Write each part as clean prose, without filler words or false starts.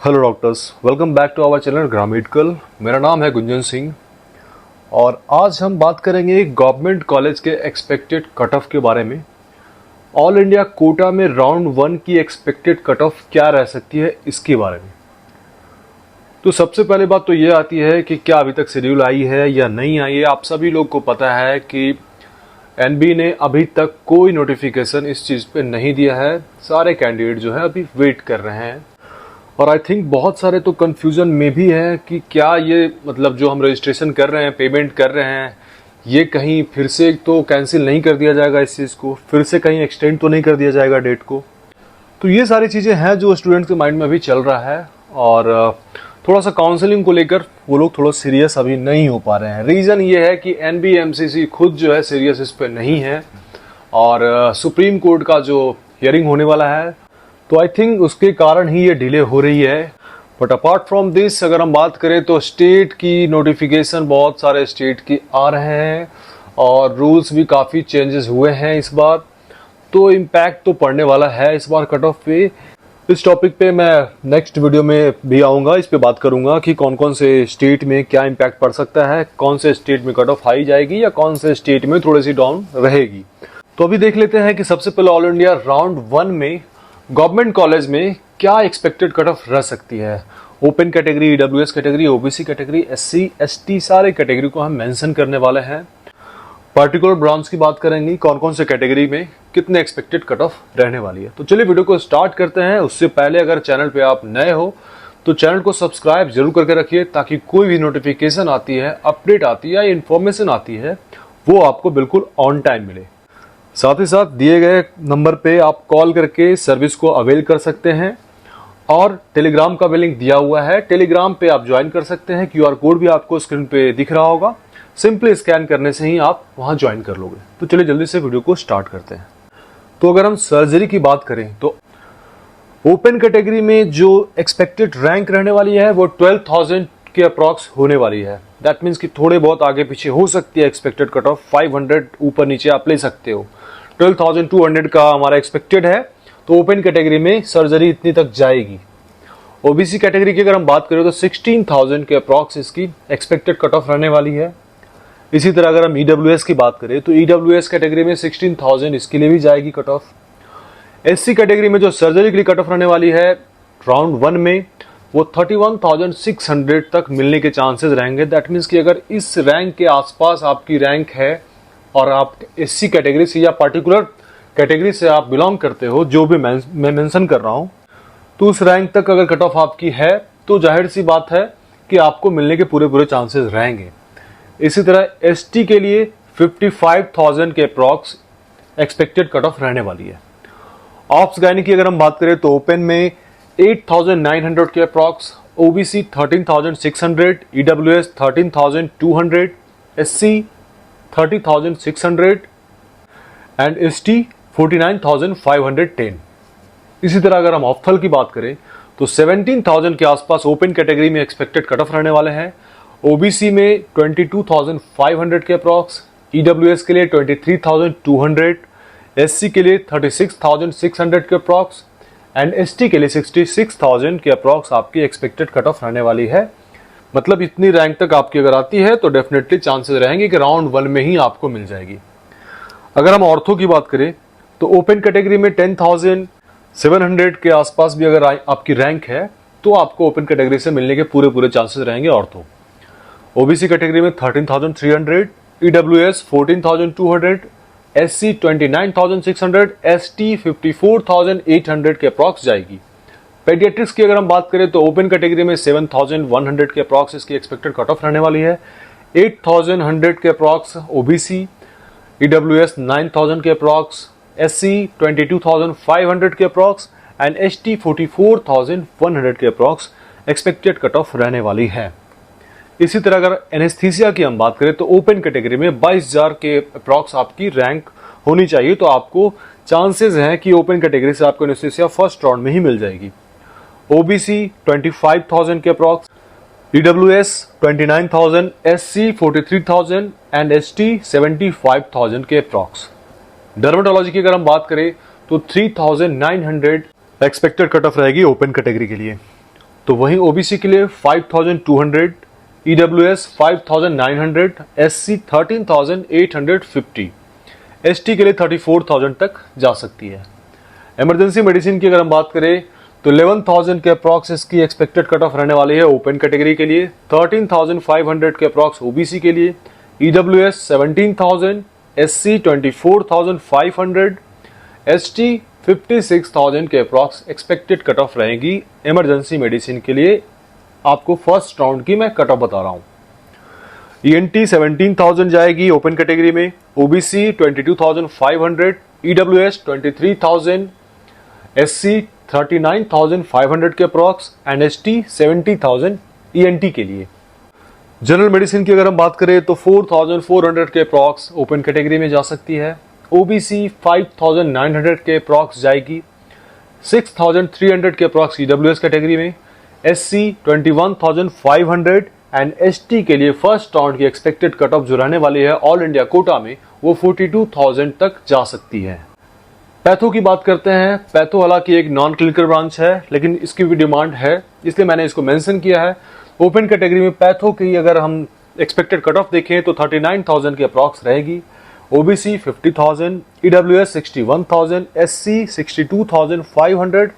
Hello doctors, welcome back to our channel ग्रामेडिकल। मेरा नाम है गुंजन सिंह और आज हम बात करेंगे गवर्नमेंट कॉलेज के एक्सपेक्टेड कट ऑफ के बारे में। ऑल इंडिया कोटा में राउंड 1 की एक्सपेक्टेड कट ऑफ क्या रह सकती है, इसके बारे में। तो सबसे पहले बात तो ये आती है कि क्या अभी तक शेड्यूल आई है या नहीं आई है। आप सभी लोग को पता है कि एनबी ने अभी तक कोई नोटिफिकेशन इस चीज़ पे नहीं दिया है। सारे कैंडिडेट जो है अभी वेट कर रहे हैं और आई थिंक बहुत सारे तो कंफ्यूजन में भी है कि क्या ये मतलब जो हम रजिस्ट्रेशन कर रहे हैं, पेमेंट कर रहे हैं, ये कहीं फिर से तो कैंसिल नहीं कर दिया जाएगा, इस चीज़ को फिर से कहीं एक्सटेंड तो नहीं कर दिया जाएगा डेट को। तो ये सारी चीज़ें हैं जो स्टूडेंट्स के माइंड में अभी चल रहा है और थोड़ा सा काउंसलिंग को लेकर वो लोग थोड़ा सीरियस अभी नहीं हो पा रहे हैं। रीज़न ये है कि एनबीएमसीसी खुद जो है सीरियस इस पर नहीं है और सुप्रीम कोर्ट का जो हियरिंग होने वाला है तो आई थिंक उसके कारण ही ये डिले हो रही है। बट अपार्ट फ्रॉम दिस अगर हम बात करें तो स्टेट की नोटिफिकेशन बहुत सारे स्टेट की आ रहे हैं और रूल्स भी काफ़ी चेंजेस हुए हैं इस बार, तो इम्पैक्ट तो पड़ने वाला है इस बार कट ऑफ पे। इस टॉपिक पे मैं नेक्स्ट वीडियो में भी आऊँगा, इस पे बात करूँगा कि कौन कौन से स्टेट में क्या इम्पैक्ट पड़ सकता है, कौन से स्टेट में कट ऑफ हाई जाएगी या कौन से स्टेट में थोड़ी सी डाउन रहेगी। तो अभी देख लेते हैं कि सबसे पहले ऑल इंडिया राउंड 1 में गवर्नमेंट कॉलेज में क्या एक्सपेक्टेड कट ऑफ रह सकती है। Open category, EWS category, OBC category, SC, ST सारे कैटेगरी को हम मेंशन करने वाले हैं। पर्टिकुलर ब्रांच की बात करेंगे, कौन कौन से कैटेगरी में कितने एक्सपेक्टेड कट ऑफ रहने वाली है। तो चलिए वीडियो को स्टार्ट करते हैं। उससे पहले अगर चैनल पे आप नए हो तो चैनल को सब्सक्राइब जरूर करके रखिए ताकि कोई भी नोटिफिकेशन आती है, अपडेट आती है या इन्फॉर्मेशन आती है वो आपको बिल्कुल ऑन टाइम मिले। साथ ही साथ दिए गए नंबर पे आप कॉल करके सर्विस को अवेल कर सकते हैं और टेलीग्राम का भी लिंक दिया हुआ है, टेलीग्राम पे आप ज्वाइन कर सकते हैं। क्यूआर कोड भी आपको स्क्रीन पे दिख रहा होगा, सिंपली स्कैन करने से ही आप वहां ज्वाइन कर लोगे। तो चलिए जल्दी से वीडियो को स्टार्ट करते हैं। तो अगर हम सर्जरी की बात करें तो ओपन कैटेगरी में जो एक्सपेक्टेड रैंक रहने वाली है वो 12,000 के अप्रॉक्स होने वाली है। दैट मीन्स कि थोड़े बहुत आगे पीछे हो सकती है एक्सपेक्टेड कट ऑफ, 500 ऊपर नीचे आप ले सकते हो। 12,200 का हमारा एक्सपेक्टेड है, तो ओपन कैटेगरी में सर्जरी इतनी तक जाएगी। ओबीसी कैटेगरी की अगर हम बात करें तो 16,000 के अप्रॉक्स इसकी एक्सपेक्टेड कट ऑफ रहने वाली है। इसी तरह अगर हम ईडब्ल्यूएस की बात करें तो ईडब्ल्यूएस कैटेगरी में 16,000 इसके लिए भी जाएगी कट ऑफ। एससी कैटेगरी में जो सर्जरी के लिए कट ऑफ रहने वाली है राउंड 1 में वो 31,600 तक मिलने के चांसेस रहेंगे। दैट मीन्स कि अगर इस रैंक के आसपास आपकी रैंक है और आप एससी कैटेगरी से या पर्टिकुलर कैटेगरी से आप बिलोंग करते हो, जो भी मैं मेंशन कर रहा हूं, तो उस रैंक तक अगर कट ऑफ आपकी है तो जाहिर सी बात है कि आपको मिलने के पूरे चांसेस रहेंगे। इसी तरह एसटी के लिए 55,000 के अप्रॉक्स एक्सपेक्टेड कट ऑफ रहने वाली है। ऑप्स गायनी की अगर हम बात करें तो ओपन में 8,900 के approx, OBC 13,600, EWS 13,200, SC 30,600 and ST 49,510। इसी तरह अगर हम ऑप्थल की बात करें तो 17,000 के आसपास ओपन कैटेगरी में एक्सपेक्टेड कट ऑफ रहने वाले हैं। ओबीसी में 22,500 के अप्रॉक्स, ईडब्ल्यूएस के लिए 23,200, एससी के लिए 36,600 के अप्रॉक्स एंड एसटी के लिए 66,000 के अप्रॉक्स आपकी एक्सपेक्टेड कट ऑफ रहने वाली है। मतलब इतनी रैंक तक आपकी अगर आती है तो डेफिनेटली चांसेस रहेंगे कि राउंड 1 में ही आपको मिल जाएगी। अगर हम ऑर्थो की बात करें तो ओपन कैटेगरी में 10,700 के आसपास भी अगर आपकी रैंक है तो आपको ओपन कैटेगरी से मिलने के पूरे चांसेस रहेंगे ऑर्थो। ओबीसी कैटेगरी में 13,300, ईडब्ल्यूएस 14,200, एससी 29,600, एसटी 54,800 के अप्रॉक्स जाएगी। पेडियाट्रिक्स की अगर हम बात करें तो ओपन कैटेगरी में 7,100 के अप्रॉक्स इसकी एक्सपेक्टेड कट ऑफ रहने वाली है। 8,100 के अप्रॉक्स ओबीसी, ईडब्ल्यूएस 9,000 के अप्रॉक्स, एससी 22,500 के अप्रॉक्स एंड एसटी 44,100 के अप्रॉक्स एक्सपेक्टेड कट ऑफ रहने वाली है। इसी तरह अगर एनेस्थीसिया की हम बात करें तो ओपन कैटेगरी में 22,000 के अप्रॉक्स आपकी रैंक होनी चाहिए, तो आपको चांसेस हैं कि ओपन कैटेगरी से आपको एनेस्थीसिया फर्स्ट राउंड में ही मिल जाएगी। ओबीसी 25,000 के approx, EWS 29,000, SC 43,000 and ST 75,000 के अप्रॉक्स। डर्मेटोलॉजी की अगर हम बात करें तो 3,900 एक्सपेक्टेड कट ऑफ रहेगी ओपन कैटेगरी के लिए। तो वहीं ओबीसी के लिए 5200, ईडब्ल्यूएस 5900, एससी 13850, एसटी के लिए 34000 तक जा सकती है। इमरजेंसी मेडिसिन की अगर हम बात करें तो 11000 के अप्रॉक्स इसकी एक्सपेक्टेड कट ऑफ रहने वाली है ओपन कैटेगरी के लिए, 13500 के अप्रॉक्स ओबीसी के लिए, ईडब्ल्यूएस 17000, एससी 24500, एसटी 56000 के अप्रॉक्स एक्सपेक्टेड कट ऑफ रहेगी इमरजेंसी मेडिसिन के लिए। आपको फर्स्ट राउंड की मैं कट ऑफ बता रहा हूं। ईएनटी 17000 जाएगी ओपन कैटेगरी में, ओबीसी 22500, ईडब्ल्यूएस 23000, एससी 39500 के अप्रॉक्स एंड एसटी 70000 ईएनटी के लिए। जनरल मेडिसिन की अगर हम बात करें तो 4400 के अप्रॉक्स ओपन कैटेगरी में जा सकती है, ओबीसी 5900 के अप्रॉक्स जाएगी, 6300 के अप्रॉक्स ईडब्ल्यूएस कैटेगरी में, एससी 21500 एंड एसटी के लिए फर्स्ट राउंड की एक्सपेक्टेड कट ऑफ जो रहने वाली है ऑल इंडिया कोटा में वो 42000 तक जा सकती है। पैथो की बात करते हैं। पैथो हालांकि एक नॉन क्लिनिकल ब्रांच है लेकिन इसकी भी डिमांड है, इसलिए मैंने इसको मेंशन किया है। ओपन कैटेगरी में पैथो की अगर हम एक्सपेक्टेड कट ऑफ देखें तो 39000 के अप्रॉक्स रहेगी, OBC 50000, EWS 61000, SC 62500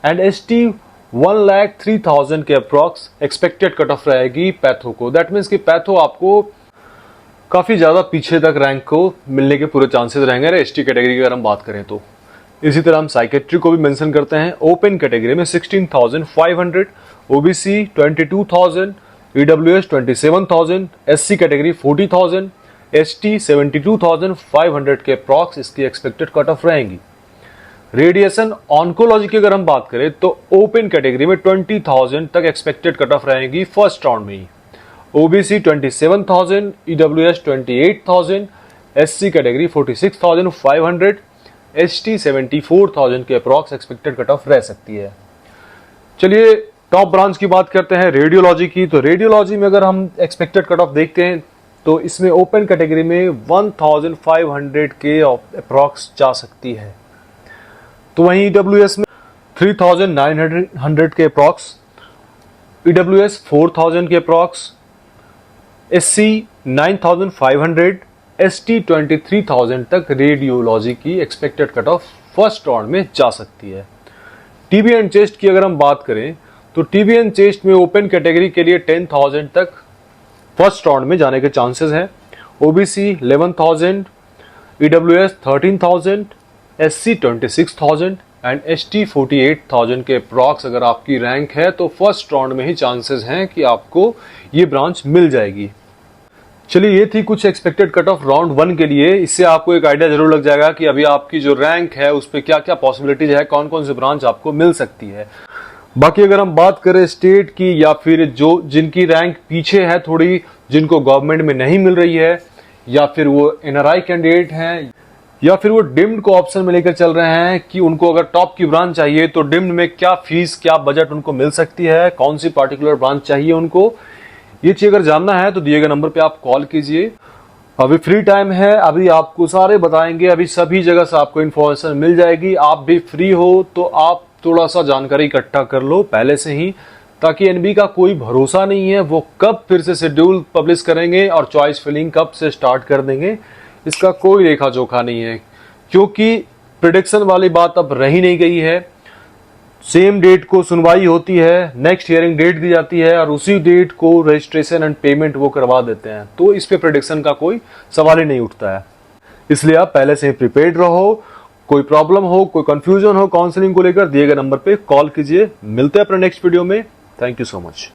and ST 1,03,000 के अप्रॉक्स एक्सपेक्टेड कट ऑफ रहेगी पैथो को। दैट मीन्स कि पैथो आपको काफी ज्यादा पीछे तक रैंक को मिलने के पूरे चांसेस रहेंगे एसटी कैटेगरी की अगर हम बात करें तो। इसी तरह हम साइकेट्री को भी मेंशन करते हैं। ओपन कैटेगरी में 16,500, OBC 22,000, EWS 27,000, SC category 40,000, ST 72,500 के अप्रॉक्स इसकी एक्सपेक्टेड कट ऑफ रहेंगी। रेडिएशन ऑन्कोलॉजी की अगर हम बात करें तो ओपन कैटेगरी में 20,000 तक एक्सपेक्टेड कट ऑफ रहेगी फर्स्ट राउंड में ही, OBC 27,000, EWS 28,000, SC category 46,500, ST 74,000 के अप्रॉक्स एक्सपेक्टेड कट ऑफ रह सकती है। चलिए टॉप ब्रांच की बात करते हैं रेडियोलॉजी की। तो रेडियोलॉजी में अगर हम एक्सपेक्टेड कट ऑफ देखते हैं तो इसमें ओपन कैटेगरी में 1500 के अप्रॉक्स जा सकती है। तो वहीं ईडब्ल्यूएस में 3900 के अप्रॉक्स, ईडब्ल्यूएस 4000 के अप्रॉक्स, एससी 9500, एसटी 23000 तक रेडियोलॉजी की expected cut of first round में जा सकती है। टीबी एंड चेस्ट की अगर हम बात करें तो टीबी एंड चेस्ट में ओपन कैटेगरी के लिए 10,000 तक फर्स्ट राउंड में जाने के चांसेस हैं, OBC 11,000, EWS 13,000, SC 26,000 and ST 48,000 के अप्रॉक्स अगर आपकी रैंक है तो फर्स्ट राउंड में ही चांसेस हैं कि आपको ये ब्रांच मिल जाएगी। चलिए ये थी कुछ एक्सपेक्टेड कट ऑफ राउंड 1 के लिए। इससे आपको एक आइडिया जरूर लग जाएगा कि अभी आपकी जो रैंक है उस पर क्या क्या पॉसिबिलिटीज है, कौन कौन सी ब्रांच आपको मिल सकती है। बाकी अगर हम बात करें स्टेट की या फिर जो जिनकी रैंक पीछे है थोड़ी, जिनको गवर्नमेंट में नहीं मिल रही है या फिर वो एनआरआई कैंडिडेट हैं या फिर वो डिम्ड को ऑप्शन में लेकर चल रहे हैं कि उनको अगर टॉप की ब्रांच चाहिए तो डिम्ड में क्या फीस क्या बजट उनको मिल सकती है, कौन सी पार्टिकुलर ब्रांच चाहिए उनको, ये चीज अगर जानना है तो दिए गए नंबर पे आप कॉल कीजिए। अभी फ्री टाइम है, अभी आपको सारे बताएंगे, अभी सभी जगह से आपको इन्फॉर्मेशन मिल जाएगी। आप भी फ्री हो तो आप थोड़ा सा जानकारी इकट्ठा कर लो पहले से ही, ताकि एनबी का कोई भरोसा नहीं है वो कब फिर से शेड्यूल पब्लिश करेंगे और चॉइस फिलिंग कब से स्टार्ट कर देंगे, इसका कोई रेखा जोखा नहीं है। क्योंकि प्रिडिक्शन वाली बात अब रही नहीं गई है। सेम डेट को सुनवाई होती है, नेक्स्ट हियरिंग डेट दी जाती है और उसी डेट को रजिस्ट्रेशन एंड पेमेंट वो करवा देते हैं, तो इस पे प्रेडिक्शन का कोई सवाल ही नहीं उठता है। इसलिए आप पहले से ही प्रिपेयर्ड रहो। कोई प्रॉब्लम हो, कोई कंफ्यूजन हो काउंसलिंग को लेकर, दिए गए नंबर पे कॉल कीजिए। मिलते हैं अपने नेक्स्ट वीडियो में। Thank you so much.